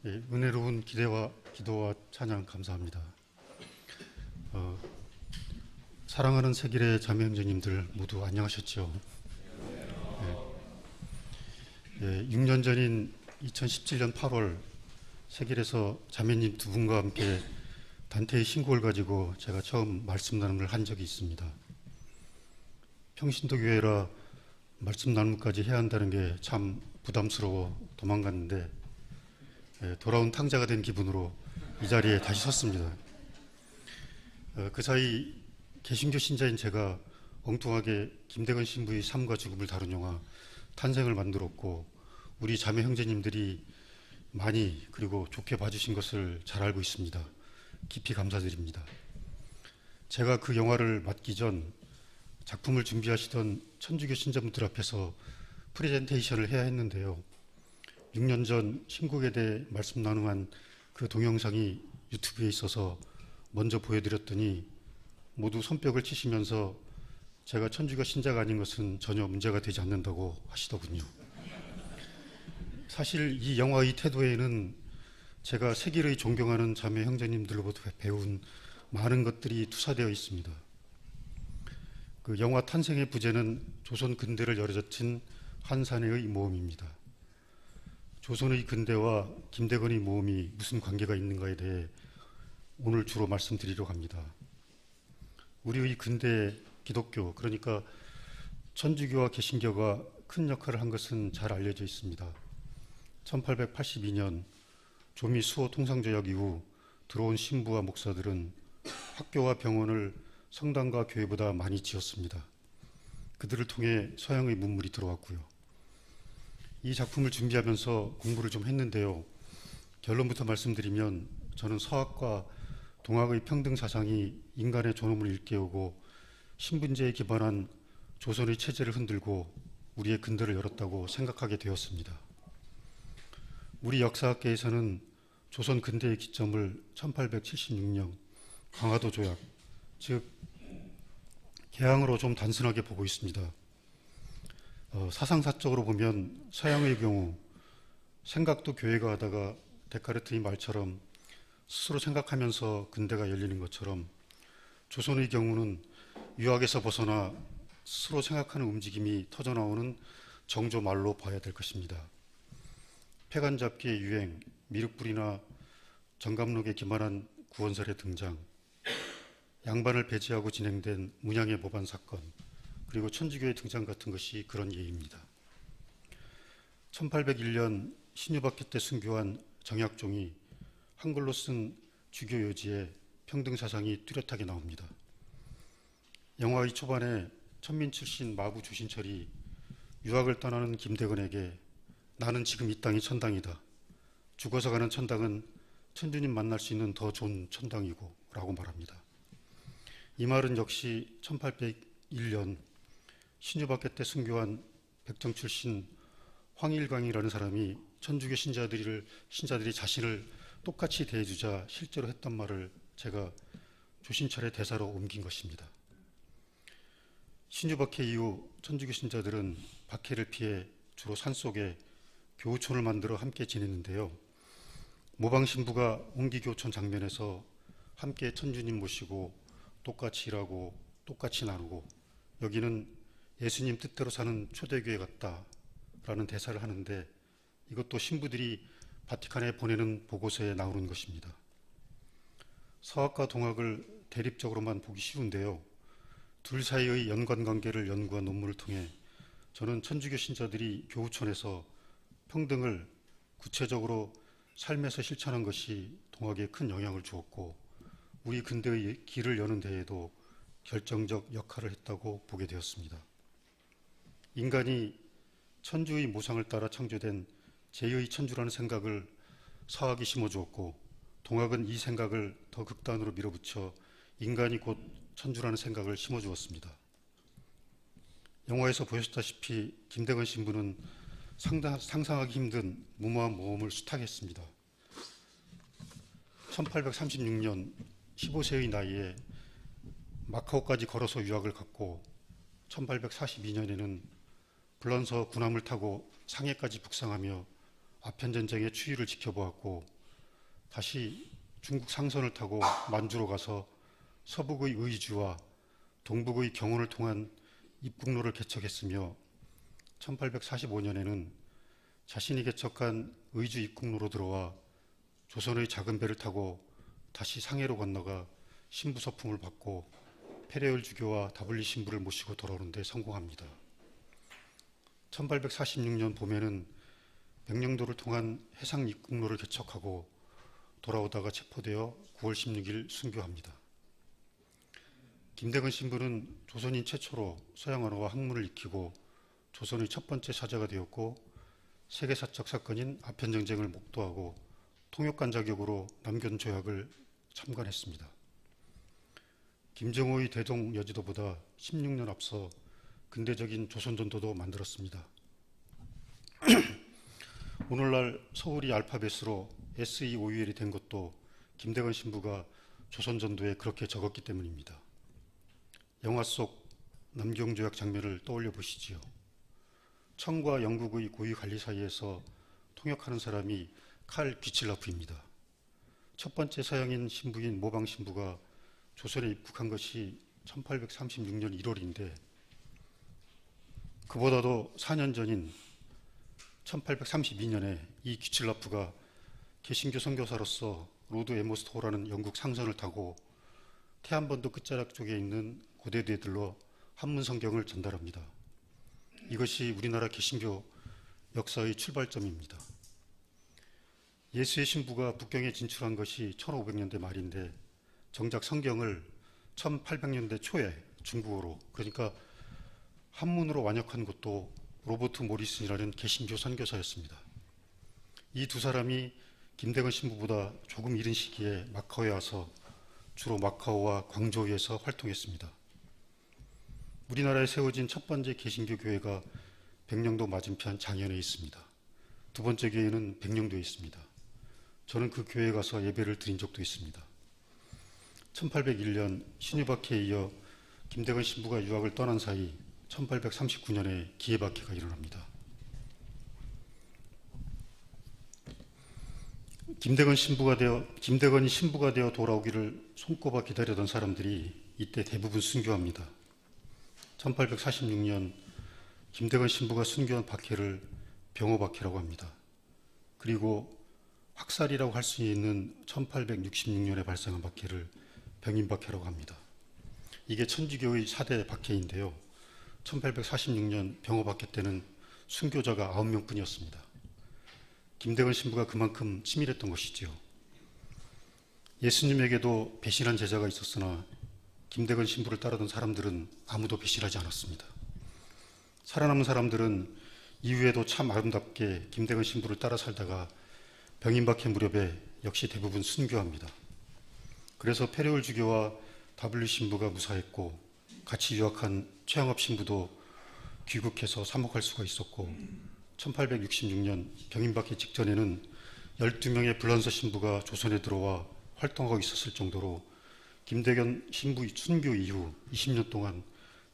예, 은혜로운 기대와 기도와 찬양 감사합니다. 사랑하는 세길의 자매 형제님들 모두 안녕하셨죠? 예, 6년 전인 2017년 8월 세길에서 자매님 두 분과 함께 단테의 신곡을 가지고 제가 처음 말씀 나눔을 한 적이 있습니다. 평신도 교회라 말씀 나눔까지 해야 한다는 게 참 부담스러워 도망갔는데 돌아온 탕자가 된 기분으로 이 자리에 다시 섰습니다. 그 사이 개신교 신자인 제가 엉뚱하게 김대건 신부의 삶과 죽음을 다룬 영화 탄생을 만들었고, 우리 자매 형제님들이 많이 그리고 좋게 봐주신 것을 잘 알고 있습니다. 깊이 감사드립니다. 제가 그 영화를 맡기 전 작품을 준비하시던 천주교 신자분들 앞에서 프레젠테이션을 해야 했는데요. 6년 전 신곡에 대해 말씀 나눔한 그 동영상이 유튜브에 있어서 먼저 보여드렸더니 모두 손뼉을 치시면서 제가 천주교 신자가 아닌 것은 전혀 문제가 되지 않는다고 하시더군요. 사실 이 영화의 태도에는 제가 세길의 존경하는 자매 형제님들로부터 배운 많은 것들이 투사되어 있습니다. 그 영화 탄생의 부제는 조선 근대를 열어젖힌 한 사내의 모험입니다. 조선의 근대와 김대건의 모험이 무슨 관계가 있는가에 대해 오늘 주로 말씀드리려고 합니다. 우리의 근대 기독교, 그러니까 천주교와 개신교가 큰 역할을 한 것은 잘 알려져 있습니다. 1882년 조미 수호 통상조약 이후 들어온 신부와 목사들은 학교와 병원을 성당과 교회보다 많이 지었습니다. 그들을 통해 서양의 문물이 들어왔고요. 이 작품을 준비하면서 공부를 좀 했는데요. 결론부터 말씀드리면 저는 서학과 동학의 평등 사상이 인간의 존엄을 일깨우고 신분제에 기반한 조선의 체제를 흔들고 우리의 근대를 열었다고 생각하게 되었습니다. 우리 역사학계에서는 조선 근대의 기점을 1876년 강화도 조약, 즉 개항으로 좀 단순하게 보고 있습니다. 사상사적으로 보면 서양의 경우 생각도 교회가 하다가 데카르트의 말처럼 스스로 생각하면서 근대가 열리는 것처럼, 조선의 경우는 유학에서 벗어나 스스로 생각하는 움직임이 터져나오는 정조말로 봐야 될 것입니다. 폐간잡기의 유행, 미륵불이나 정감록에 기만한 구원설의 등장, 양반을 배제하고 진행된 문양의 모반 사건, 그리고 천주교의 등장 같은 것이 그런 예입니다. 1801년 신유박해 때 순교한 정약종이 한글로 쓴 주교 요지에 평등 사상이 뚜렷하게 나옵니다. 영화의 초반에 천민 출신 마부 조신철이 유학을 떠나는 김대건에게 나는 지금 이 땅이 천당이다. 죽어서 가는 천당은 천주님 만날 수 있는 더 좋은 천당이고 라고 말합니다. 이 말은 역시 1801년 신유박해 때 순교한 백정 출신 황일광이라는 사람이 천주교 신자들이 자신을 똑같이 대해주자 실제로 했던 말을 제가 조신철의 대사로 옮긴 것입니다. 신유박해 이후 천주교 신자들은 박해를 피해 주로 산속에 교우촌을 만들어 함께 지냈는데요. 모방신부가 옹기교촌 장면에서 함께 천주님 모시고 똑같이 일하고 똑같이 나누고 여기는 예수님 뜻대로 사는 초대교회 같다라는 대사를 하는데, 이것도 신부들이 바티칸에 보내는 보고서에 나오는 것입니다. 서학과 동학을 대립적으로만 보기 쉬운데요. 둘 사이의 연관관계를 연구한 논문을 통해 저는 천주교 신자들이 교우촌에서 평등을 구체적으로 삶에서 실천한 것이 동학에 큰 영향을 주었고 우리 근대의 길을 여는 데에도 결정적 역할을 했다고 보게 되었습니다. 인간이 천주의 모상을 따라 창조된 제2의 천주라는 생각을 서학이 심어주었고, 동학은 이 생각을 더 극단으로 밀어붙여 인간이 곧 천주라는 생각을 심어주었습니다. 영화에서 보셨다시피 김대건 신부는 상상하기 힘든 무모한 모험을 수탁했습니다. 1836년 15세의 나이에 마카오까지 걸어서 유학을 갔고 1842년에는 불란서 군함을 타고 상해까지 북상하며 아편 전쟁의 추이를 지켜보았고 다시 중국 상선을 타고 만주로 가서 서북의 의주와 동북의 경운을 통한 입국로를 개척했으며 1845년에는 자신이 개척한 의주 입국로로 들어와 조선의 작은 배를 타고 다시 상해로 건너가 신부 서품을 받고 페레올 주교와 다블리 신부를 모시고 돌아오는 데 성공합니다. 1846년 봄에는 백령도를 통한 해상 입국로를 개척하고 돌아오다가 체포되어 9월 16일 순교합니다. 김대건 신부는 조선인 최초로 서양 언어와 학문을 익히고 조선의 첫 번째 사자가 되었고 세계사적 사건인 아편전쟁을 목도하고 통역관 자격으로 남견 조약을 참관했습니다. 김정호의 대동 여지도보다 16년 앞서 근대적인 조선전도도 만들었습니다. 오늘날 서울이 알파벳으로 SEOUL이 된 것도 김대건 신부가 조선전도에 그렇게 적었기 때문입니다. 영화 속 남경조약 장면을 떠올려 보시지요. 청과 영국의 고위 관리 사이에서 통역하는 사람이 칼 귀칠라프입니다. 첫 번째 서양인 신부인 모방 신부가 조선에 입국한 것이 1836년 1월인데 그보다도 4년 전인 1832년에 이 귀칠라프가 개신교 선교사로서 로드 에머스토라는 영국 상선을 타고 태안반도 끝자락 쪽에 있는 고대도에 들러 한문 성경을 전달합니다. 이것이 우리나라 개신교 역사의 출발점입니다. 예수의 신부가 북경에 진출한 것이 1500년대 말인데 정작 성경을 1800년대 초에 중국어로, 그러니까 한문으로 완역한 것도 로버트 모리슨이라는 개신교 선교사였습니다. 이 두 사람이 김대건 신부보다 조금 이른 시기에 마카오에 와서 주로 마카오와 광저우에서 활동했습니다. 우리나라에 세워진 첫 번째 개신교 교회가 백령도 맞은편 장현에 있습니다. 두 번째 교회는 백령도에 있습니다. 저는 그 교회에 가서 예배를 드린 적도 있습니다. 1801년 신유박해에 이어 김대건 신부가 유학을 떠난 사이 1839년에 기해박해가 일어납니다. 김대건이 신부가 되어 돌아오기를 손꼽아 기다리던 사람들이 이때 대부분 순교합니다. 1846년 김대건 신부가 순교한 박해를 병호박해라고 합니다. 그리고 학살이라고 할 수 있는 1866년에 발생한 박해를 병인박해라고 합니다. 이게 천주교의 4대 박해인데요. 1846년 병호박해 때는 순교자가 9명뿐이었습니다. 김대건 신부가 그만큼 치밀했던 것이지요. 예수님에게도 배신한 제자가 있었으나 김대건 신부를 따르던 사람들은 아무도 배신하지 않았습니다. 살아남은 사람들은 이후에도 참 아름답게 김대건 신부를 따라 살다가 병인박해 무렵에 역시 대부분 순교합니다. 그래서 페레올 주교와 W 신부가 무사했고 같이 유학한 최양업 신부도 귀국해서 사목할 수가 있었고 1866년 병인박해 직전에는 12명의 불란서 신부가 조선에 들어와 활동하고 있었을 정도로 김대건 신부 순교 이후 20년 동안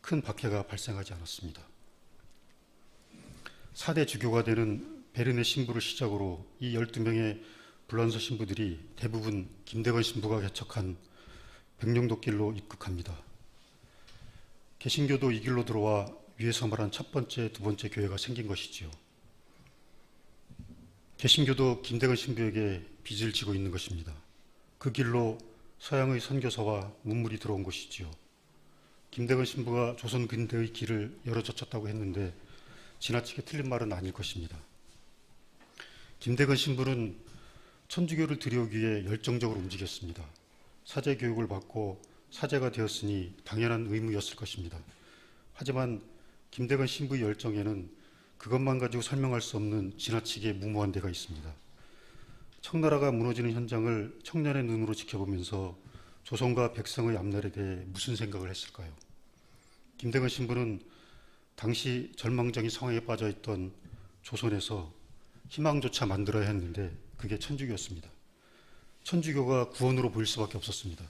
큰 박해가 발생하지 않았습니다. 4대 주교가 되는 베르네 신부를 시작으로 이 12명의 불란서 신부들이 대부분 김대건 신부가 개척한 백령도길로 입국합니다. 개신교도 이 길로 들어와 위에서 말한 첫 번째, 두 번째 교회가 생긴 것이지요. 개신교도 김대건 신부에게 빚을 지고 있는 것입니다. 그 길로 서양의 선교사와 문물이 들어온 것이지요. 김대건 신부가 조선 근대의 길을 열어젖혔다고 했는데 지나치게 틀린 말은 아닐 것입니다. 김대건 신부는 천주교를 들여오기 위해 열정적으로 움직였습니다. 사제 교육을 받고 사제가 되었으니 당연한 의무였을 것입니다. 하지만 김대건 신부의 열정에는 그것만 가지고 설명할 수 없는 지나치게 무모한 데가 있습니다. 청나라가 무너지는 현장을 청년의 눈으로 지켜보면서 조선과 백성의 앞날에 대해 무슨 생각을 했을까요? 김대건 신부는 당시 절망적인 상황에 빠져있던 조선에서 희망조차 만들어야 했는데 그게 천주교였습니다. 천주교가 구원으로 보일 수밖에 없었습니다.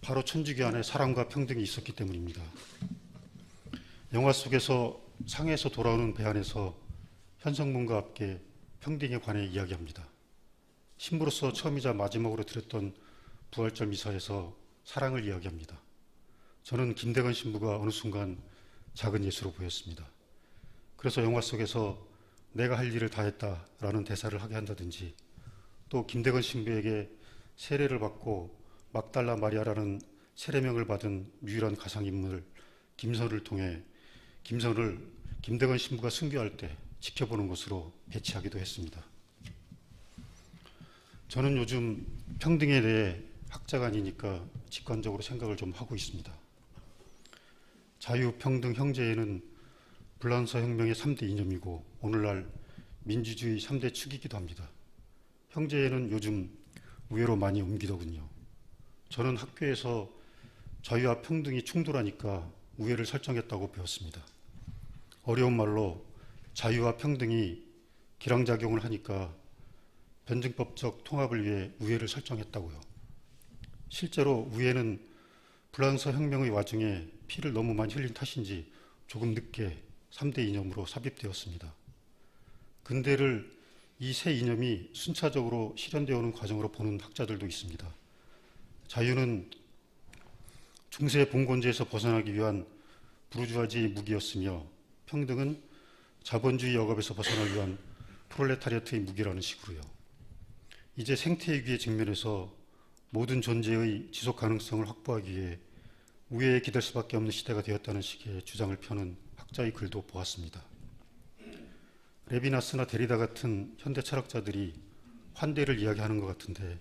바로 천주교 안에 사랑과 평등이 있었기 때문입니다. 영화 속에서 상해에서 돌아오는 배 안에서 현성문과 함께 평등에 관해 이야기합니다. 신부로서 처음이자 마지막으로 드렸던 부활절 미사에서 사랑을 이야기합니다. 저는 김대건 신부가 어느 순간 작은 예수로 보였습니다. 그래서 영화 속에서 내가 할 일을 다 했다라는 대사를 하게 한다든지, 또 김대건 신부에게 세례를 받고 막달라 마리아라는 세례명을 받은 유일한 가상인물 김선을 통해 김선을 김대건 신부가 순교할 때 지켜보는 것으로 배치하기도 했습니다. 저는 요즘 평등에 대해 학자가 아니니까 직관적으로 생각을 좀 하고 있습니다. 자유, 평등, 형제에는 불란서 혁명의 3대 이념이고 오늘날 민주주의 3대 축이기도 합니다. 형제에는 요즘 우회로 많이 옮기더군요. 저는 학교에서 자유와 평등이 충돌하니까 우회를 설정했다고 배웠습니다. 어려운 말로 자유와 평등이 기량작용을 하니까 변증법적 통합을 위해 우회를 설정했다고요. 실제로 우회는 불란서 혁명의 와중에 피를 너무 많이 흘린 탓인지 조금 늦게 3대 이념으로 삽입되었습니다. 근대를 이 세 이념이 순차적으로 실현되어 오는 과정으로 보는 학자들도 있습니다. 자유는 중세 봉건제에서 벗어나기 위한 부르주아지의 무기였으며 평등은 자본주의 억압에서 벗어나기 위한 프롤레타리아트의 무기라는 식으로요. 이제 생태위기의 직면에서 모든 존재의 지속 가능성을 확보하기 위해 우회에 기댈 수밖에 없는 시대가 되었다는 식의 주장을 펴는 학자의 글도 보았습니다. 레비나스나 데리다 같은 현대 철학자들이 환대를 이야기하는 것 같은데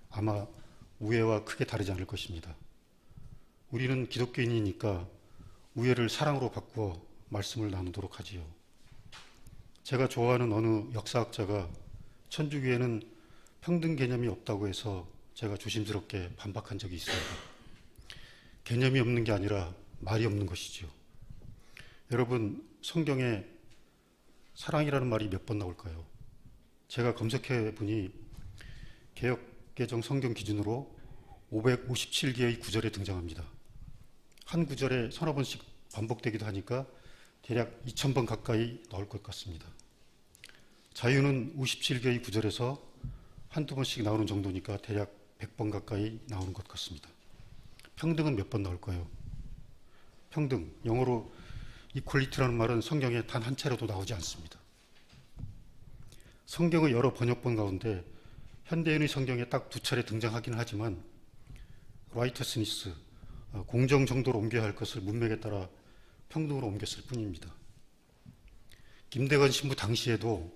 아마 우회와 크게 다르지 않을 것입니다. 우리는 기독교인이니까 우회를 사랑으로 바꾸어 말씀을 나누도록 하지요. 제가 좋아하는 어느 역사학자가 천주교에는 평등 개념이 없다고 해서 제가 조심스럽게 반박한 적이 있어요. 개념이 없는 게 아니라 말이 없는 것이죠. 여러분, 성경에 사랑이라는 말이 몇 번 나올까요? 제가 검색해 보니 개역개정 성경 기준으로 557개의 구절에 등장합니다. 한 구절에 서너 번씩 반복되기도 하니까 대략 2000번 가까이 나올 것 같습니다. 자유는 57개의 구절에서 한두 번씩 나오는 정도니까 대략 100번 가까이 나오는 것 같습니다. 평등은 몇 번 나올까요? 평등, 영어로 이퀄리티라는 말은 성경에 단 한 차례도 나오지 않습니다. 성경의 여러 번역본 가운데 현대인의 성경에 딱 2차례 등장하긴 하지만 라이터스니스, 공정 정도로 옮겨야 할 것을 문맥에 따라 평등으로 옮겼을 뿐입니다. 김대건 신부 당시에도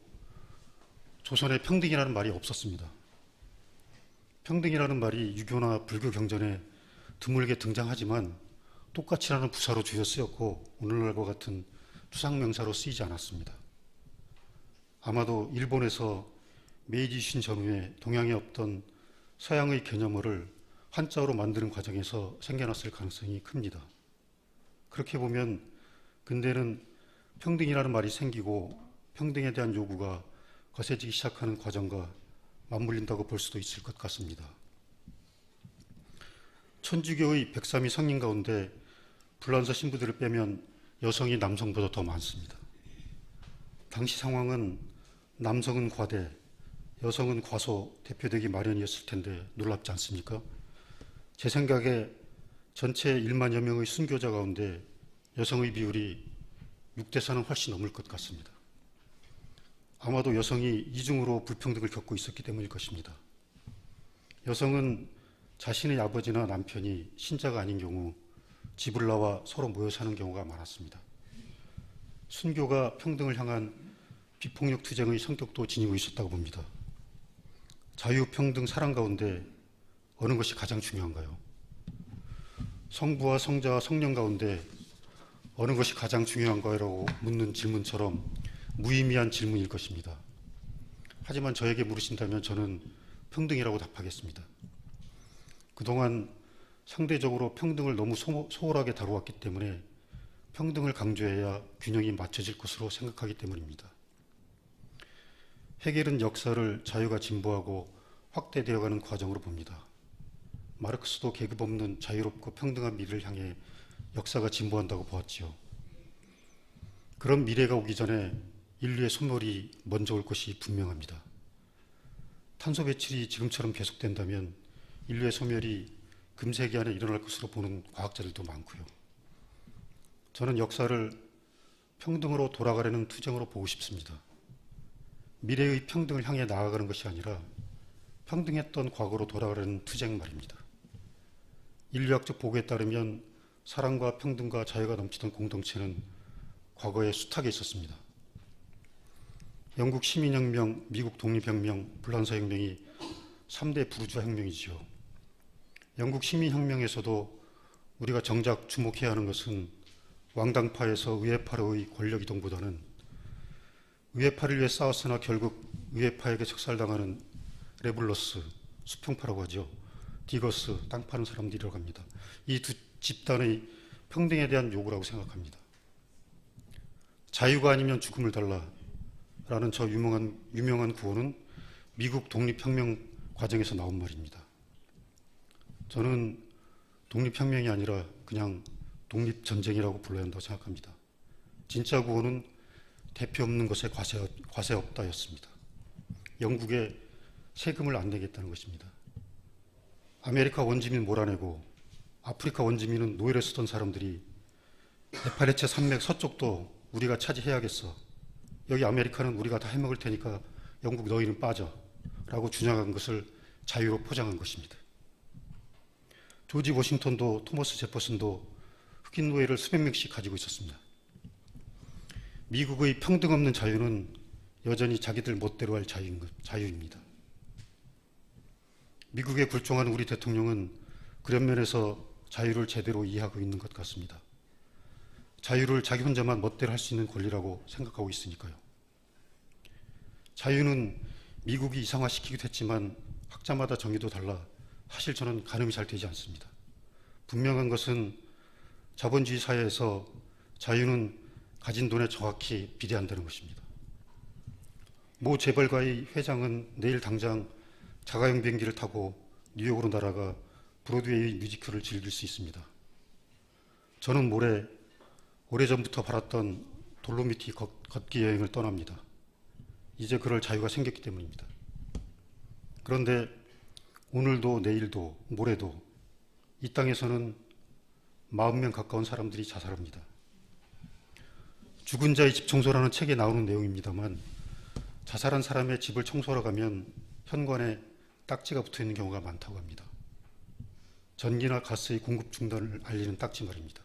조선에 평등이라는 말이 없었습니다. 평등이라는 말이 유교나 불교 경전에 드물게 등장하지만 똑같이라는 부사로 주어 쓰였고 오늘날과 같은 추상명사로 쓰이지 않았습니다. 아마도 일본에서 메이지 유신 전후에 동양에 없던 서양의 개념어를 한자어로 만드는 과정에서 생겨났을 가능성이 큽니다. 그렇게 보면 근대는 평등이라는 말이 생기고 평등에 대한 요구가 거세지기 시작하는 과정과 맞물린다고 볼 수도 있을 것 같습니다. 천주교의 103위 성인 가운데 불란서 신부들을 빼면 여성이 남성보다 더 많습니다. 당시 상황은 남성은 과대, 여성은 과소 대표되기 마련이었을 텐데 놀랍지 않습니까? 제 생각에 전체 1만여 명의 순교자 가운데 여성의 비율이 6대 4는 훨씬 넘을 것 같습니다. 아마도 여성이 이중으로 불평등을 겪고 있었기 때문일 것입니다. 여성은 자신의 아버지나 남편이 신자가 아닌 경우 집을 나와 서로 모여 사는 경우가 많았습니다. 순교가 평등을 향한 비폭력 투쟁의 성격도 지니고 있었다고 봅니다. 자유, 평등, 사랑 가운데 어느 것이 가장 중요한가요? 성부와 성자와 성령 가운데 어느 것이 가장 중요한가요? 라고 묻는 질문처럼 무의미한 질문일 것입니다. 하지만 저에게 물으신다면 저는 평등이라고 답하겠습니다. 그동안 상대적으로 평등을 너무 소홀하게 다루었기 때문에 평등을 강조해야 균형이 맞춰질 것으로 생각하기 때문입니다. 헤겔은 역사를 자유가 진보하고 확대되어가는 과정으로 봅니다. 마르크스도 계급 없는 자유롭고 평등한 미래를 향해 역사가 진보한다고 보았지요. 그런 미래가 오기 전에 인류의 소멸이 먼저 올 것이 분명합니다. 탄소 배출이 지금처럼 계속된다면 인류의 소멸이 금세기 안에 일어날 것으로 보는 과학자들도 많고요. 저는 역사를 평등으로 돌아가려는 투쟁으로 보고 싶습니다. 미래의 평등을 향해 나아가는 것이 아니라 평등했던 과거로 돌아가려는 투쟁 말입니다. 인류학적 보고에 따르면 사랑과 평등과 자유가 넘치던 공동체는 과거에 숱하게 있었습니다. 영국 시민혁명, 미국 독립혁명, 불란서혁명이 3대 부르주아 혁명이지요. 영국 시민혁명에서도 우리가 정작 주목해야 하는 것은 왕당파에서 의회파로의 권력 이동보다는 의회파를 위해 싸웠으나 결국 의회파에게 척살당하는 레블러스, 수평파라고 하죠. 디거스, 땅 파는 사람들이라고 합니다. 이 두 집단의 평등에 대한 요구라고 생각합니다. 자유가 아니면 죽음을 달라라는 저 유명한 구호는 미국 독립혁명 과정에서 나온 말입니다. 저는 독립혁명이 아니라 그냥 독립전쟁이라고 불러야 한다고 생각합니다. 진짜 구호는 대표 없는 것에 과세 없다였습니다. 영국에 세금을 안 내겠다는 것입니다. 아메리카 원주민 몰아내고 아프리카 원주민은 노예를 쓰던 사람들이 에파레체 산맥 서쪽도 우리가 차지해야겠어. 여기 아메리카는 우리가 다 해먹을 테니까 영국 너희는 빠져. 라고 주장한 것을 자유로 포장한 것입니다. 조지 워싱턴도 토머스 제퍼슨도 흑인 노예를 수백 명씩 가지고 있었습니다. 미국의 평등 없는 자유는 여전히 자기들 멋대로 할 자유입니다. 미국에 굴종하는 우리 대통령은 그런 면에서 자유를 제대로 이해하고 있는 것 같습니다. 자유를 자기 혼자만 멋대로 할 수 있는 권리라고 생각하고 있으니까요. 자유는 미국이 이상화시키기도 했지만 학자마다 정의도 달라 사실 저는 가늠이 잘 되지 않습니다. 분명한 것은 자본주의 사회에서 자유는 가진 돈에 정확히 비례한다는 것입니다. 모 재벌가의 회장은 내일 당장 자가용 비행기를 타고 뉴욕으로 날아가 브로드웨이 뮤지컬을 즐길 수 있습니다. 저는 오래전부터 바랐던 돌로미티 걷기 여행을 떠납니다. 이제 그럴 자유가 생겼기 때문입니다. 그런데 오늘도 내일도 모레도 이 땅에서는 40명 가까운 사람들이 자살합니다. 죽은 자의 집 청소라는 책에 나오는 내용입니다만 자살한 사람의 집을 청소하러 가면 현관에 딱지가 붙어 있는 경우가 많다고 합니다. 전기나 가스의 공급 중단을 알리는 딱지 말입니다.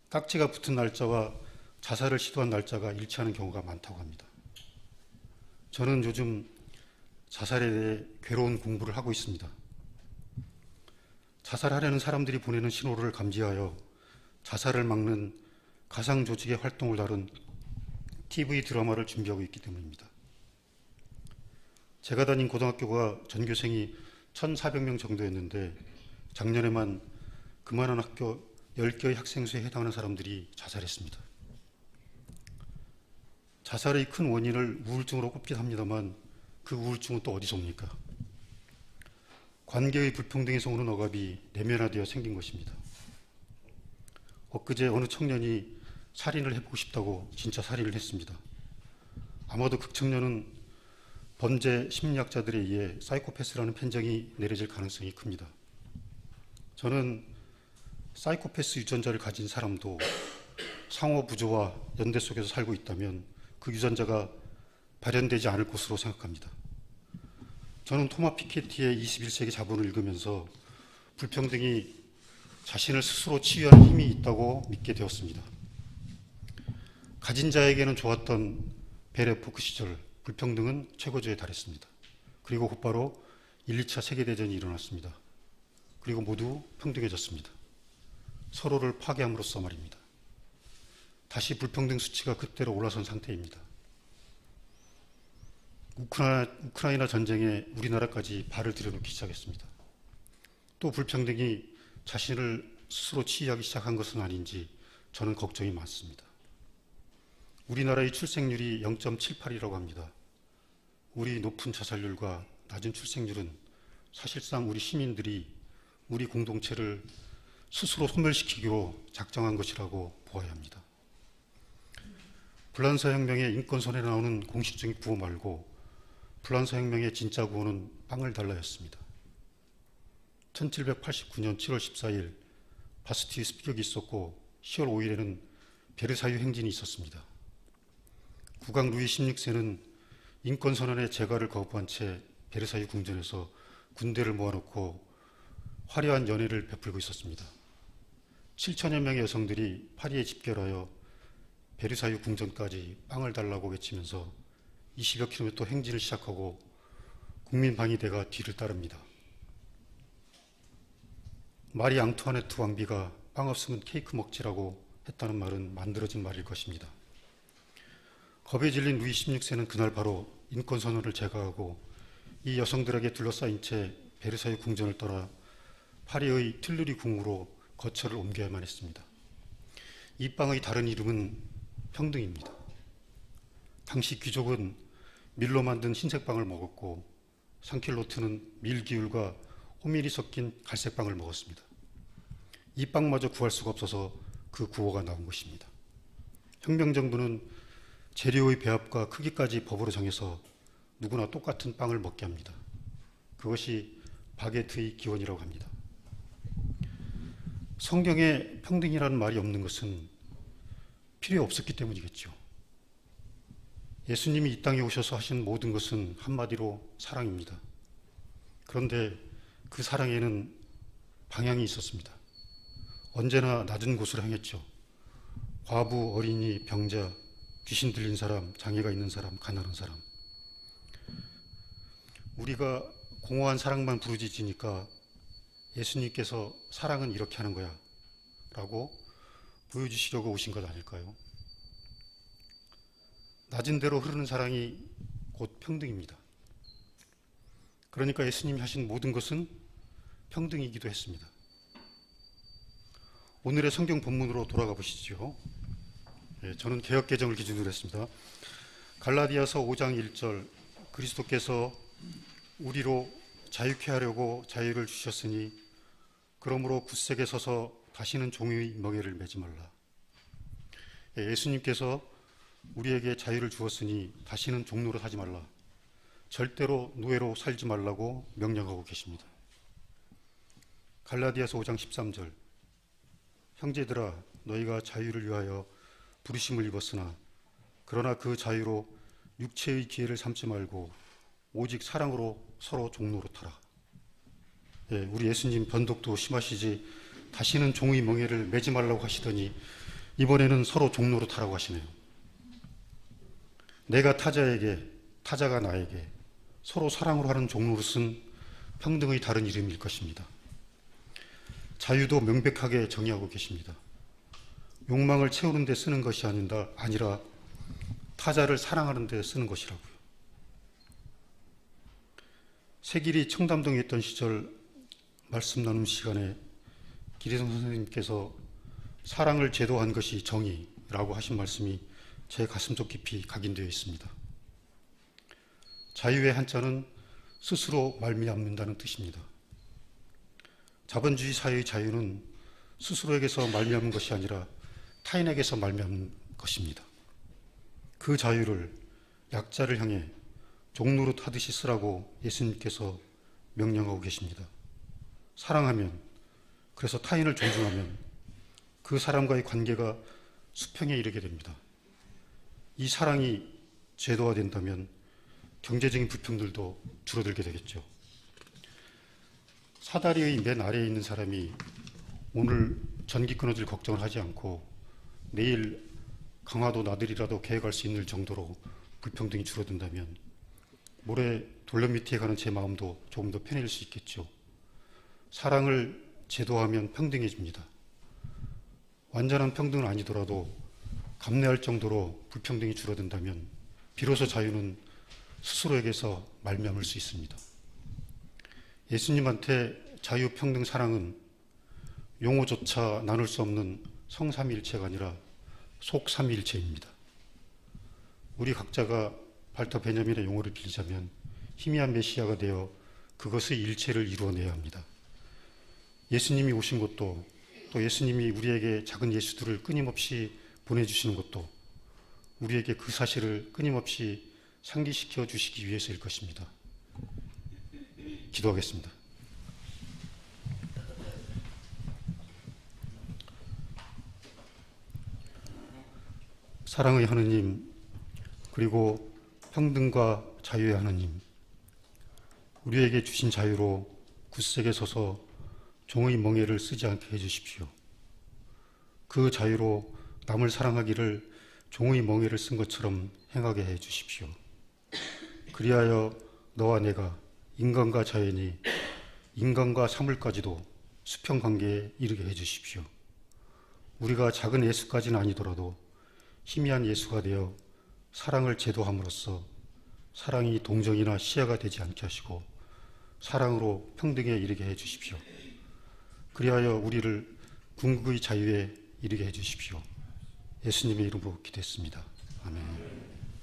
딱지가 붙은 날짜와 자살을 시도한 날짜가 일치하는 경우가 많다고 합니다. 저는 요즘 자살에 대해 괴로운 공부를 하고 있습니다. 자살하려는 사람들이 보내는 신호를 감지하여 자살을 막는 가상 조직의 활동을 다룬 TV 드라마를 준비하고 있기 때문입니다. 제가 다닌 고등학교가 전교생이 1,400명 정도였는데 작년에만 그만한 학교 10개의 학생 수에 해당하는 사람들이 자살했습니다. 자살의 큰 원인을 우울증으로 꼽긴 합니다만 그 우울증은 또 어디서 옵니까? 관계의 불평등에서 오는 억압이 내면화되어 생긴 것입니다. 엊그제 어느 청년이 살인을 해보고 싶다고 진짜 살인을 했습니다. 아마도 그 청년은 범죄 심리학자들에 의해 사이코패스라는 판정이 내려질 가능성이 큽니다. 저는 사이코패스 유전자를 가진 사람도 상호 부조와 연대 속에서 살고 있다면 그 유전자가 발현되지 않을 것으로 생각합니다. 저는 토마 피케티의 21세기 자본을 읽으면서 불평등이 자신을 스스로 치유하는 힘이 있다고 믿게 되었습니다. 가진 자에게는 좋았던 벨 에포크 시절 불평등은 최고조에 달했습니다. 그리고 곧바로 1, 2차 세계대전이 일어났습니다. 그리고 모두 평등해졌습니다. 서로를 파괴함으로써 말입니다. 다시 불평등 수치가 그때로 올라선 상태입니다. 우크라이나 전쟁에 우리나라까지 발을 들여놓기 시작했습니다. 또 불평등이 자신을 스스로 치유하기 시작한 것은 아닌지 저는 걱정이 많습니다. 우리나라의 출생률이 0.78이라고 합니다. 우리 높은 자살률과 낮은 출생률은 사실상 우리 시민들이 우리 공동체를 스스로 소멸시키기로 작정한 것이라고 보아야 합니다. 불란서 혁명의 인권 손에 나오는 공식적인 구호 말고 프랑스 혁명의 진짜 구호는 빵을 달라였습니다. 1789년 7월 14일 바스티유 습격이 있었고 10월 5일에는 베르사유 행진이 있었습니다. 국왕 루이 16세는 인권선언의 재가를 거부한 채 베르사유 궁전에서 군대를 모아놓고 화려한 연회를 베풀고 있었습니다. 7천여 명의 여성들이 파리에 집결하여 베르사유 궁전까지 빵을 달라고 외치면서 20여 킬로미터 행진을 시작하고 국민방위대가 뒤를 따릅니다. 마리 앙투아네트 왕비가 빵 없으면 케이크 먹지라고 했다는 말은 만들어진 말일 것입니다. 겁에 질린 루이 16세는 그날 바로 인권선언을 제거하고 이 여성들에게 둘러싸인 채 베르사유 궁전을 떠나 파리의 툴루리 궁으로 거처를 옮겨야만 했습니다. 이 빵의 다른 이름은 평등입니다. 당시 귀족은 밀로 만든 흰색 빵을 먹었고 상킬로트는 밀기울과 호밀이 섞인 갈색 빵을 먹었습니다. 이 빵마저 구할 수가 없어서 그 구호가 나온 것입니다. 혁명정부는 재료의 배합과 크기까지 법으로 정해서 누구나 똑같은 빵을 먹게 합니다. 그것이 바게트의 기원이라고 합니다. 성경에 평등이라는 말이 없는 것은 필요 없었기 때문이겠죠. 예수님이 이 땅에 오셔서 하신 모든 것은 한마디로 사랑입니다. 그런데 그 사랑에는 방향이 있었습니다. 언제나 낮은 곳으로 향했죠. 과부, 어린이, 병자, 귀신 들린 사람, 장애가 있는 사람, 가난한 사람. 우리가 공허한 사랑만 부르짖으니까 예수님께서 사랑은 이렇게 하는 거야 라고 보여주시려고 오신 것 아닐까요? 낮은 대로 흐르는 사랑이 곧 평등입니다. 그러니까 예수님이 하신 모든 것은 평등이기도 했습니다. 오늘의 성경 본문으로 돌아가 보시죠. 저는 개역개정을 기준으로 했습니다. 갈라디아서 5장 1절, 그리스도께서 우리로 자유케 하려고 자유를 주셨으니 그러므로 굳세게 서서 다시는 종의 멍에를 매지 말라. 예수님께서 우리에게 자유를 주었으니 다시는 종노릇 하지 말라. 절대로 노예로 살지 말라고 명령하고 계십니다. 갈라디아서 5장 13절, 형제들아 너희가 자유를 위하여 부르심을 입었으나 그러나 그 자유로 육체의 기회를 삼지 말고 오직 사랑으로 서로 종노릇하라. 우리 예수님 변덕도 심하시지 다시는 종의 멍에를 매지 말라고 하시더니 이번에는 서로 종노릇하라고 하시네요. 내가 타자에게, 타자가 나에게 서로 사랑으로 하는 종노릇은 평등의 다른 이름일 것입니다. 자유도 명백하게 정의하고 계십니다. 욕망을 채우는 데 쓰는 것이 아니라 타자를 사랑하는 데 쓰는 것이라고요. 세길이 청담동에 있던 시절 말씀 나눔 시간에 기리성 선생님께서 사랑을 제도한 것이 정의라고 하신 말씀이 제 가슴속 깊이 각인되어 있습니다. 자유의 한자는 스스로 말미암는다는 뜻입니다. 자본주의 사회의 자유는 스스로에게서 말미암는 것이 아니라 타인에게서 말미암는 것입니다. 그 자유를 약자를 향해 종노릇 하듯이 쓰라고 예수님께서 명령하고 계십니다. 사랑하면, 그래서 타인을 존중하면 그 사람과의 관계가 수평에 이르게 됩니다. 이 사랑이 제도화된다면 경제적인 불평들도 줄어들게 되겠죠. 사다리의 맨 아래에 있는 사람이 오늘 전기 끊어질 걱정을 하지 않고 내일 강화도 나들이라도 계획할 수 있는 정도로 불평등이 줄어든다면 모래 돌려 밑에 가는 제 마음도 조금 더 편해질 수 있겠죠. 사랑을 제도하면 평등해집니다. 완전한 평등은 아니더라도 감내할 정도로 불평등이 줄어든다면 비로소 자유는 스스로에게서 말미암을 수 있습니다. 예수님한테 자유, 평등, 사랑은 용어조차 나눌 수 없는 성삼위일체가 아니라 속삼위일체입니다. 우리 각자가 발터 베냐민의 용어를 빌리자면 희미한 메시아가 되어 그것의 일체를 이루어내야 합니다. 예수님이 오신 것도 또 예수님이 우리에게 작은 예수들을 끊임없이 보내주시는 것도 우리에게 그 사실을 끊임없이 상기시켜 주시기 위해서일 것입니다. 기도하겠습니다. 사랑의 하느님, 그리고 평등과 자유의 하느님, 우리에게 주신 자유로 굳세게 서서 종의 멍에를 쓰지 않게 해주십시오. 그 자유로 남을 사랑하기를 종의 멍에를 쓴 것처럼 행하게 해주십시오. 그리하여 너와 내가, 인간과 자연이, 인간과 사물까지도 수평관계에 이르게 해주십시오. 우리가 작은 예수까지는 아니더라도 희미한 예수가 되어 사랑을 제도함으로써 사랑이 동정이나 시야가 되지 않게 하시고 사랑으로 평등에 이르게 해주십시오. 그리하여 우리를 궁극의 자유에 이르게 해주십시오. 예수님의 이름으로 기도했습니다. 아멘.